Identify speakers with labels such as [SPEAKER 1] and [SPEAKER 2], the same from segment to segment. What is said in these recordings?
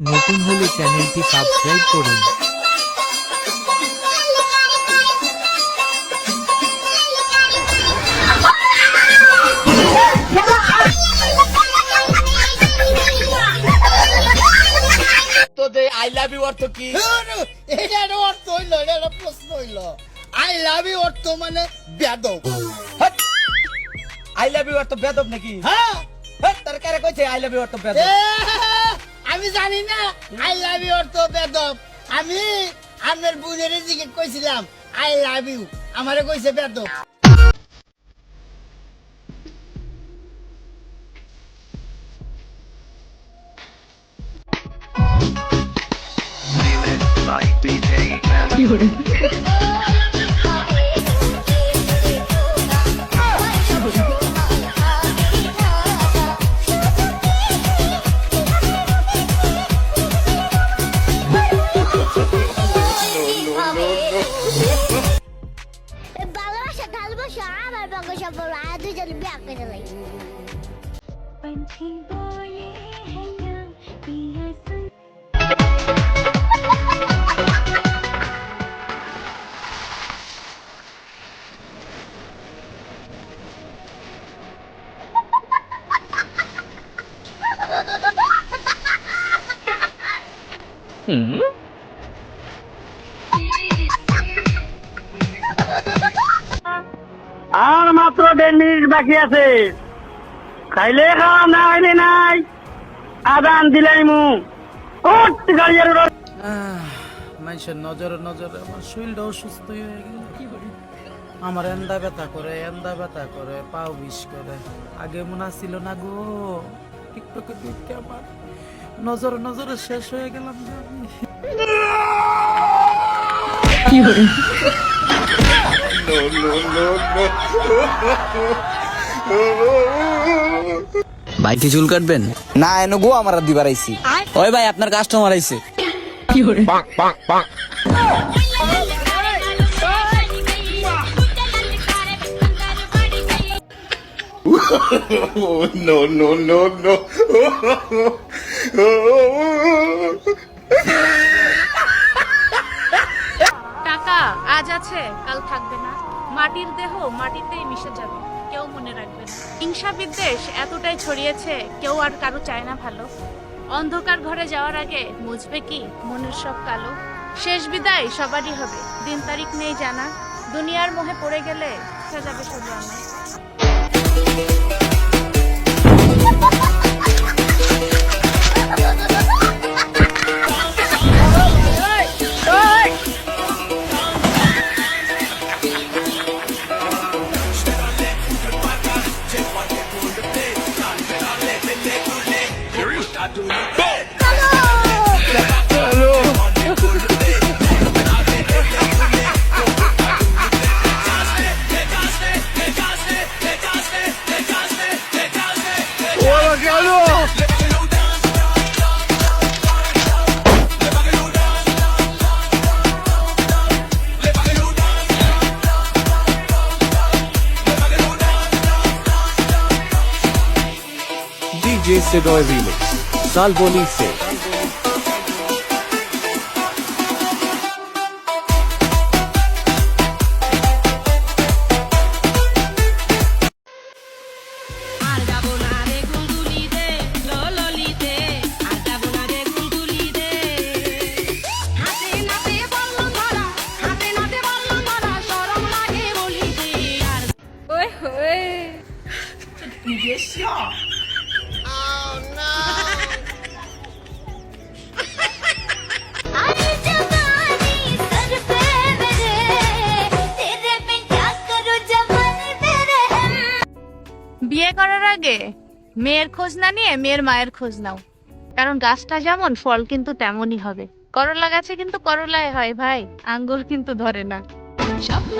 [SPEAKER 1] নতুন হলে চ্যানেলটি সাবস্ক্রাইব করুন।
[SPEAKER 2] তো যে আই লাভ ইউ অর্থ কি?
[SPEAKER 3] এটার অর্থ হইলো, এটা প্রশ্ন হইলো। আই লাভ ইউ অর্থ মানে বেদব।
[SPEAKER 2] আই লাভ ইউ অর্থ বেদব নাকি?
[SPEAKER 3] হ্যাঁ,
[SPEAKER 2] তার কারে কইছে আই লাভ ইউ অর্থ বেদব?
[SPEAKER 3] আমি জানি না আই লাভ ইউ অর্থ বেদব। আমি আমার বোনের দিকে কইছিলাম আই লাভ ইউ, আমারে কইছে বেদব।
[SPEAKER 4] ভালোবাসা ভালোবাসা আমার বাংলা বড় আর দুজন বিয়া করে লাই
[SPEAKER 5] আর মাত্র 1.5 মিনিট বাকি আছে। খাইলে খাওয়া না হইলে নাই, আদান দিলাই মু গাড়িয়ার
[SPEAKER 6] মানুষের নজরে নজরে আমার শরীরটা অসুস্থ হয়ে গেল। কি করি, আমার এন্দা ব্যথা করে, পাও বিষ করে। আগে মনে ছিল না গো, টিকটকে দেখে আমার নজরে নজরে শেষ হয়ে গেলাম যে আমি। কি করি,
[SPEAKER 7] ভাই কি চুল কাটবেন?
[SPEAKER 8] না এনে গো আমার দিবার আইছি।
[SPEAKER 7] ওই ভাই আপনার কাস্টমার আইছে।
[SPEAKER 6] কি করে
[SPEAKER 9] টাকা আজ আছে কাল থাকবে না, মাটির দেহ মাটিতেই মিশে যাবে, কেউ মনে রাখবে না। হিংসা বিদ্বেষ এতটাই ছড়িয়েছে, কেউ আর কারো চায় না ভালো। অন্ধকার ঘরে যাওয়ার আগে মুছবে কি মনের সব কালো। শেষ বিদায় সবারই হবে, দিন তারিখ নেই জানা। দুনিয়ার মোহে পড়ে গেলে যাবে শুধু আমার।
[SPEAKER 1] DJ Sedoy Remix, Salboni se
[SPEAKER 9] বিয়ে করার আগে মেয়ের খোঁজ না নিয়ে মেয়ের মায়ের খোঁজ নাও, কারণ গাছটা যেমন ফল কিন্তু তেমনই হবে। করলা গাছে কিন্তু করলাই হয় ভাই, আঙ্গুর কিন্তু ধরে না। স্বপ্ন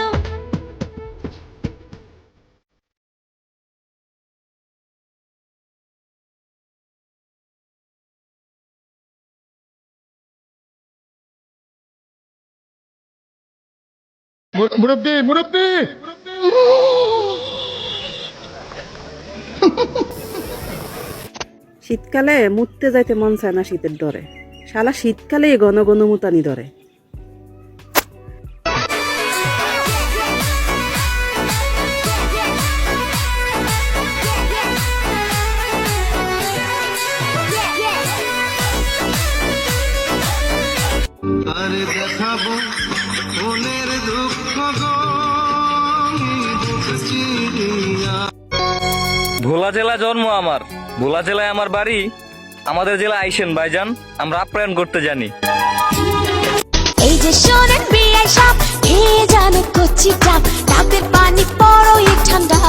[SPEAKER 10] শীতকালে মুততে যাইতে মন চায় না শীতের ডরে। শালা শীতকালে ঘন ঘন মুতানি ধরে।
[SPEAKER 11] ভোলা জেলা জন্ম আমার, ভোলা জেলায় আমার বাড়ি। আমাদের জেলা আইসেন ভাইজান, আমরা আপ্যায়ন করতে জানি।
[SPEAKER 4] এই যে শোনেন বিয়ে সব খেয়ে জানো কচি ডাব, ডাবের পানি পড়োই ঠান্ডা,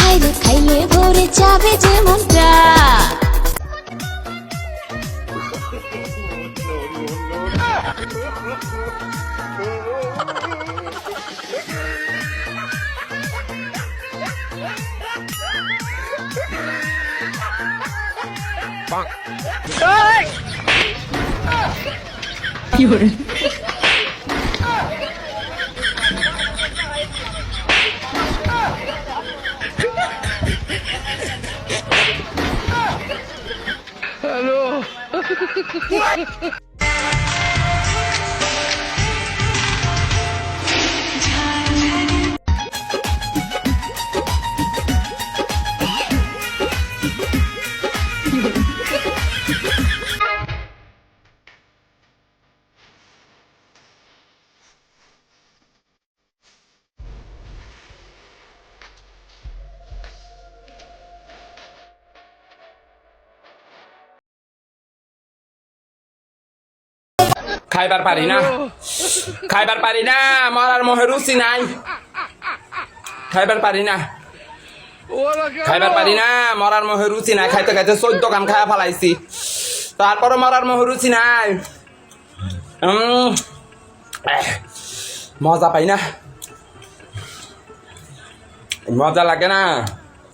[SPEAKER 4] হাইরে খাইলে ভরে যাবে যে মনটা।
[SPEAKER 2] খাইবার পারি না, খাইবার পারি না, মরার মোহে রুচি নাই। খাইবার পারি না, খাইবার পারি না, মরার মোহে রুচি নাই। খাইতে খাইতে 14 কাম খায়া ফেলাইছি, তারপরে মরার মোহে রুচি নাই। মজা পাই না, মজা লাগে না।